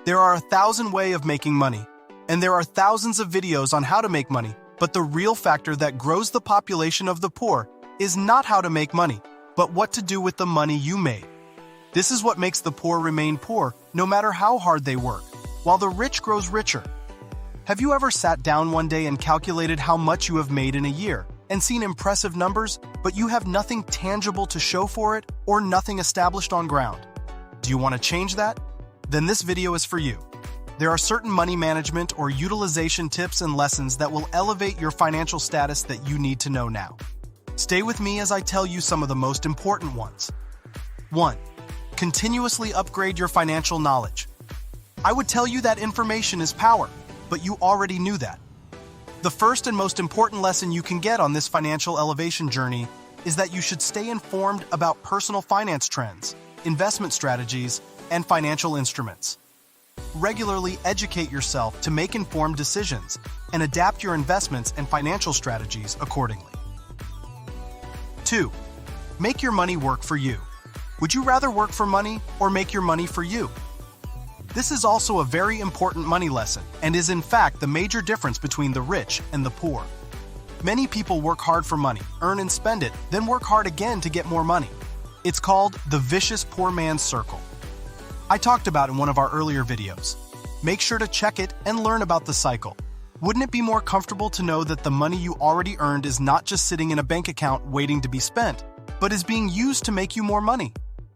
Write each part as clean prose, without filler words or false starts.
There are 1,000 ways of making money, and there are thousands of videos on how to make money, but the real factor that grows the population of the poor is not how to make money, but what to do with the money you made. This is what makes the poor remain poor, no matter how hard they work, while the rich grows richer. Have you ever sat down one day and calculated how much you have made in a year, and seen impressive numbers, but you have nothing tangible to show for it, or nothing established on ground? Do you want to change that? Then this video is for you. There are certain money management or utilization tips and lessons that will elevate your financial status that you need to know now. Stay with me as I tell you some of the most important ones. 1. Continuously upgrade your financial knowledge. I would tell you that information is power, but you already knew that. The first and most important lesson you can get on this financial elevation journey is that you should stay informed about personal finance trends, investment strategies, and financial instruments. Regularly educate yourself to make informed decisions and adapt your investments and financial strategies accordingly. 2. Make your money work for you. Would you rather work for money or make your money for you? This is also a very important money lesson and is in fact the major difference between the rich and the poor. Many people work hard for money, earn and spend it, then work hard again to get more money. It's called the vicious poor man's circle. I talked about in one of our earlier videos. Make sure to check it and learn about the cycle. Wouldn't it be more comfortable to know that the money you already earned is not just sitting in a bank account waiting to be spent, but is being used to make you more money?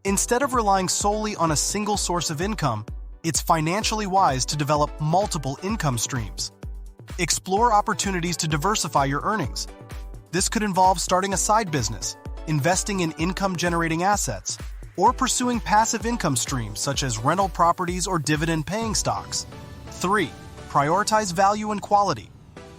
Instead of relying solely on a single source of income, it's financially wise to develop multiple income streams. Explore opportunities to diversify your earnings. This could involve starting a side business, investing in income-generating assets, or pursuing passive income streams such as rental properties or dividend-paying stocks. 3. Prioritize value and quality.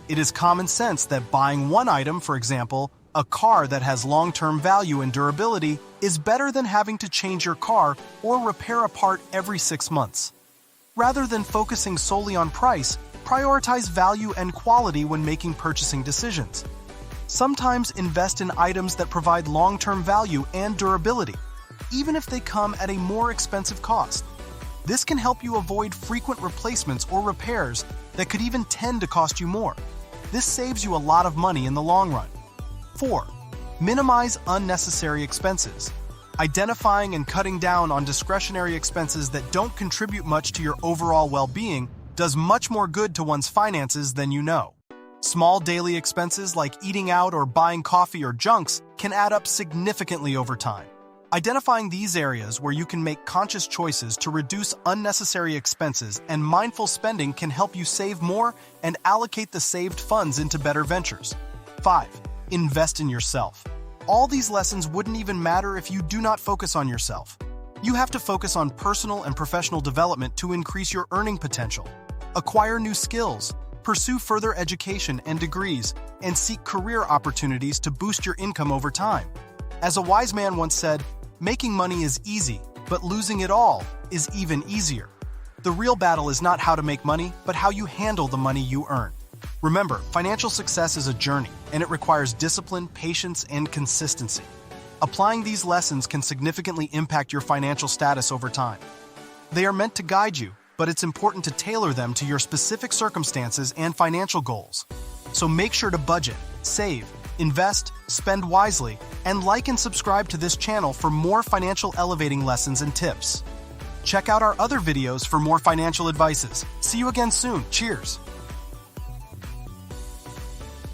It is common sense that buying one item, for example, a car that has long-term value and durability, is better than having to change your car or repair a part every 6 months. Rather than focusing solely on price, prioritize value and quality when making purchasing decisions. Sometimes invest in items that provide long-term value and durability, even if they come at a more expensive cost. This can help you avoid frequent replacements or repairs that could even tend to cost you more. This saves you a lot of money in the long run. 4. Minimize unnecessary expenses. Identifying and cutting down on discretionary expenses that don't contribute much to your overall well-being does much more good to one's finances than you know. Small daily expenses like eating out or buying coffee or junks can add up significantly over time. Identifying these areas where you can make conscious choices to reduce unnecessary expenses and mindful spending can help you save more and allocate the saved funds into better ventures. 5. Invest in yourself. All these lessons wouldn't even matter if you do not focus on yourself. You have to focus on personal and professional development to increase your earning potential. Acquire new skills, pursue further education and degrees, and seek career opportunities to boost your income over time. As a wise man once said, making money is easy, but losing it all is even easier. The real battle is not how to make money, but how you handle the money you earn. Remember, financial success is a journey, and it requires discipline, patience, and consistency. Applying these lessons can significantly impact your financial status over time. They are meant to guide you, but it's important to tailor them to your specific circumstances and financial goals. So make sure to budget, save, invest, spend wisely, and like and subscribe to this channel for more financial elevating lessons and tips. Check out our other videos for more financial advices. See you again soon. Cheers!